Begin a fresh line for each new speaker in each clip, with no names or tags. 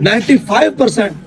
95%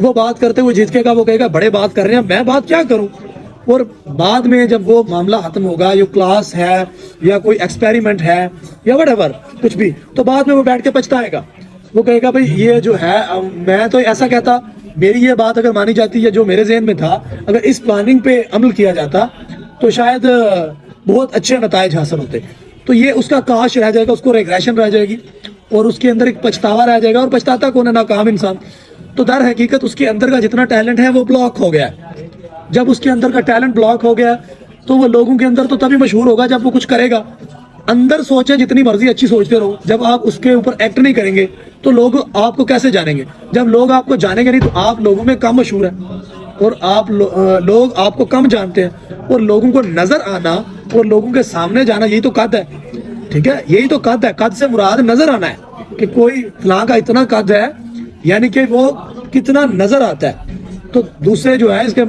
وہ بات کرتے ہوئے جھجکے گا, وہ کہے گا بڑے بات کر رہے ہیں, میں بات کیا کروں. اور بعد میں جب وہ معاملہ ختم ہوگا, یہ کلاس ہے یا کوئی ایکسپیریمنٹ ہے یا وٹ ایور کچھ بھی, تو بعد میں وہ بیٹھ کے پچھتائے گا. وہ کہے گا بھائی یہ جو ہے میں تو ایسا کہتا, میری یہ بات اگر مانی جاتی ہے جو میرے ذہن میں تھا, اگر اس پلاننگ پہ عمل کیا جاتا تو شاید بہت اچھے نتائج حاصل ہوتے. تو یہ اس کا کاش رہ جائے گا, اس کو ریگریشن رہ جائے گی, اور اس کے اندر ایک پچھتاوا رہ جائے گا. اور پچھتاتا کون ہے؟ ناکام انسان. تو در حقیقت اس کے اندر کا جتنا ٹیلنٹ ہے وہ بلاک ہو گیا ہے. جب اس کے اندر کا ٹیلنٹ بلاک ہو گیا تو وہ لوگوں کے اندر تو تبھی مشہور ہوگا جب وہ کچھ کرے گا. اندر سوچیں جتنی مرضی اچھی سوچتے رہو, جب آپ اس کے اوپر ایکٹ نہیں کریں گے تو لوگ آپ کو کیسے جانیں گے؟ جب لوگ آپ کو جانیں گے نہیں تو آپ لوگوں میں کم مشہور ہیں, اور آپ لوگ آپ کو کم جانتے ہیں. اور لوگوں کو نظر آنا اور لوگوں کے سامنے جانا, یہی تو قد ہے. ٹھیک ہے, یہی تو قد ہے. قد سے مراد نظر آنا ہے کہ کوئی فلاں کا اتنا قد ہے, یعنی کہ وہ کتنا نظر آتا ہے. تو دوسرے جو ہے اس کے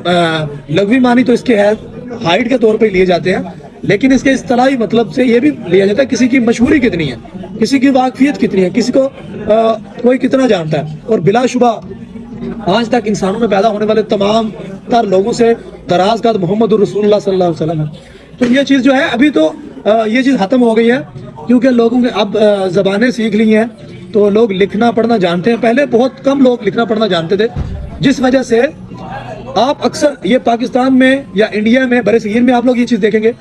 لغوی معنی تو اس کے ہے ہائٹ کے طور پہ لیے جاتے ہیں, لیکن اس کے اصطلاحی مطلب سے یہ بھی لیا جاتا ہے کسی کی مشہوری کتنی ہے, کسی کی واقفیت کتنی ہے, کسی کو کوئی کتنا جانتا ہے. اور بلا شبہ آج تک انسانوں میں پیدا ہونے والے تمام تر لوگوں سے دراز قد محمد الرسول اللہ صلی اللہ علیہ وسلم ہے. تو یہ چیز جو ہے ابھی تو یہ چیز ختم ہو گئی ہے, کیونکہ لوگوں نے اب زبانیں سیکھ لی ہیں تو لوگ لکھنا پڑھنا جانتے ہیں. پہلے بہت کم لوگ لکھنا پڑھنا جانتے تھے, جس وجہ سے آپ اکثر یہ پاکستان میں یا انڈیا میں برِ صغیر میں آپ لوگ یہ چیز دیکھیں گے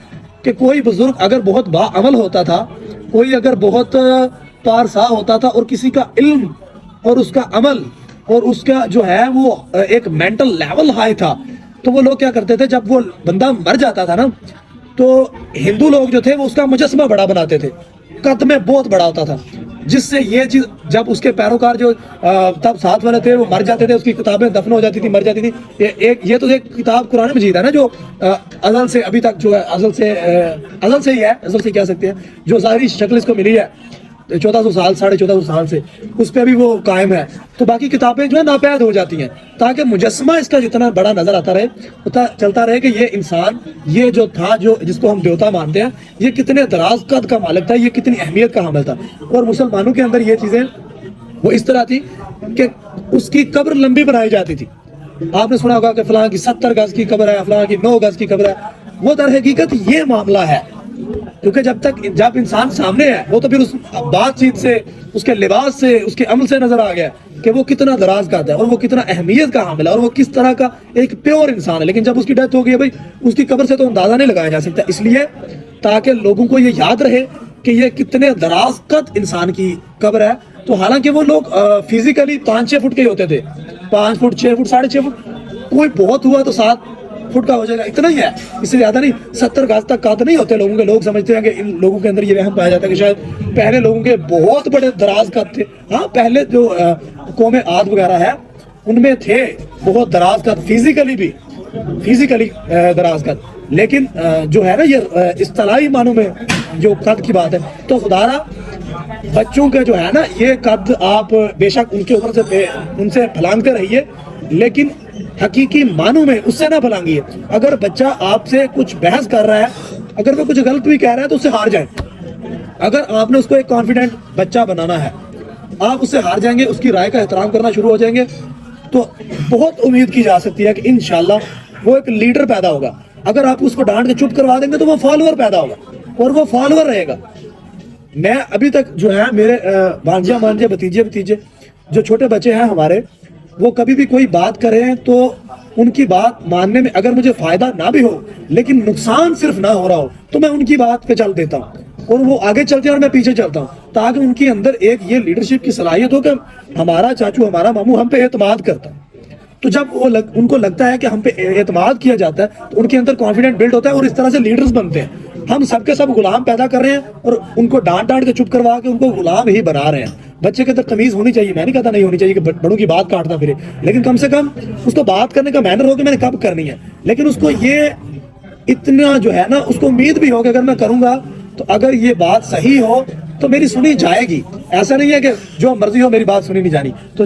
کہ کوئی بزرگ اگر بہت باعمل ہوتا تھا, کوئی اگر بہت پارسا ہوتا تھا, اور کسی کا علم اور اس کا عمل اور اس کا جو ہے وہ ایک مینٹل لیول ہائی تھا, تو وہ لوگ کیا کرتے تھے, جب وہ بندہ مر جاتا تھا نا تو ہندو لوگ جو تھے وہ اس کا مجسمہ بڑا بناتے تھے, قد میں بہت بڑا ہوتا تھا, جس سے یہ چیز جب اس کے پیروکار جو تب ساتھ والے تھے وہ مر جاتے تھے, اس کی کتابیں دفن ہو جاتی تھی, مر جاتی تھی. یہ تو ایک کتاب قرآن مجید ہے نا, جو ازل سے ابھی تک جو ہے ازل سے ہی ہے, ازل سے کہہ سکتے ہیں, جو ظاہری شکل اس کو ملی ہے 1400 سال 1450 سال سے, اس پہ بھی وہ قائم ہے. تو باقی کتابیں جو ہے ناپید ہو جاتی ہیں, تاکہ مجسمہ اس کا جتنا بڑا نظر آتا رہے, پتہ چلتا رہے کہ یہ انسان یہ جو تھا, جو جس کو ہم دیوتا مانتے ہیں, یہ کتنے دراز قد کا مالک تھا, یہ کتنی اہمیت کا حامل تھا. اور مسلمانوں کے اندر یہ چیزیں وہ اس طرح تھی کہ اس کی قبر لمبی بنائی جاتی تھی. آپ نے سنا ہوگا کہ فلاں کی 70 گز کی قبر ہے, فلاں کی 9 گز کی قبر ہے. وہ در حقیقت یہ معاملہ ہے, کیونکہ جب انسان سامنے ہے وہ تو پھر اس بات چیت سے, اس کے لباس سے, اس کے عمل سے نظر آ گیا کہ وہ کتنا دراز قد ہے اور وہ کتنا اہمیت کا حامل ہے اور وہ کس طرح کا ایک پیور انسان ہے. لیکن جب اس کی ڈیتھ ہو گئی ہے بھائی, اس کی قبر سے تو اندازہ نہیں لگایا جا سکتا, اس لیے تاکہ لوگوں کو یہ یاد رہے کہ یہ کتنے دراز قد انسان کی قبر ہے. تو حالانکہ وہ لوگ فزیکلی 5-6 فٹ کے ہی ہوتے تھے, 5 فٹ 6 فٹ 6.5 فٹ, کوئی بہت ہوا تو 7 فٹ کا ہو جائے گا, اتنا ہی ہے, اس سے زیادہ نہیں. 70 گز تک قد نہیں ہوتے لوگوں کے. لوگ سمجھتے ہیں کہ ان لوگوں کے اندر یہ وہم پایا جاتا ہے کہ شاید پہلے لوگوں کے بہت بڑے دراز قد تھے. ہاں پہلے جو قوم عاد وغیرہ ہے ان میں تھے بہت دراز قد, فزیکلی دراز قد, لیکن جو ہے نا یہ اصطلاحی معنوں میں جو قد کی بات ہے, تو خدارا بچوں کا جو ہے نا یہ قد آپ بے شک ان کے اوپر سے ان سے پھلانگتے رہیے, لیکن حقیقی معنوں میں اس سے نہ پھلانگیے. اگر بچہ آپ سے کچھ بحث کر رہا ہے, اگر وہ کچھ غلط بھی کہہ رہا ہے تو اس سے ہار جائیں. اگر آپ نے اس کو ایک کانفیڈنٹ بچہ بنانا ہے, آپ اس سے ہار جائیں گے, اس کی رائے کا احترام کرنا شروع ہو جائیں گے, تو بہت امید کی جا سکتی ہے کہ انشاءاللہ وہ ایک لیڈر پیدا ہوگا. اگر آپ اس کو ڈانٹ کے چپ کروا دیں گے تو وہ فالوور پیدا ہوگا, اور وہ فالوور رہے گا. میں ابھی تک جو ہے میرے بھانجے بھتیجے جو چھوٹے بچے ہیں ہمارے, وہ کبھی بھی کوئی بات کریں تو ان کی بات ماننے میں اگر مجھے فائدہ نہ بھی ہو لیکن نقصان صرف نہ ہو رہا ہو تو میں ان کی بات پہ چل دیتا ہوں, اور وہ آگے چلتے ہیں اور میں پیچھے چلتا ہوں, تاکہ ان کے اندر ایک یہ لیڈرشپ کی صلاحیت ہو کہ ہمارا چاچو ہمارا ماموں ہم پہ اعتماد کرتا ہے. تو جب وہ ان کو لگتا ہے کہ ہم پہ اعتماد کیا جاتا ہے تو ان کے اندر کانفیڈنٹ بلڈ ہوتا ہے, اور اس طرح سے لیڈرز بنتے ہیں. ہم سب کے سب غلام پیدا کر رہے ہیں اور ان کو ڈانٹ کے چپ کروا کے ان کو غلام ہی بنا رہے ہیں. بچے کے اندر تمیز ہونی چاہیے, میں نہیں کہتا نہیں ہونی چاہیے کہ بڑوں کی بات کاٹنا پھرے, لیکن کم سے کم اس کو بات کرنے کا مینر ہو کہ میں نے کب کرنی ہے. لیکن اس کو یہ اتنا جو ہے نا, اس کو امید بھی ہو کہ اگر میں کروں گا تو اگر یہ بات صحیح ہو تو میری سنی جائے گی. ایسا نہیں ہے کہ جو مرضی ہو میری بات سنی نہیں جانی. تو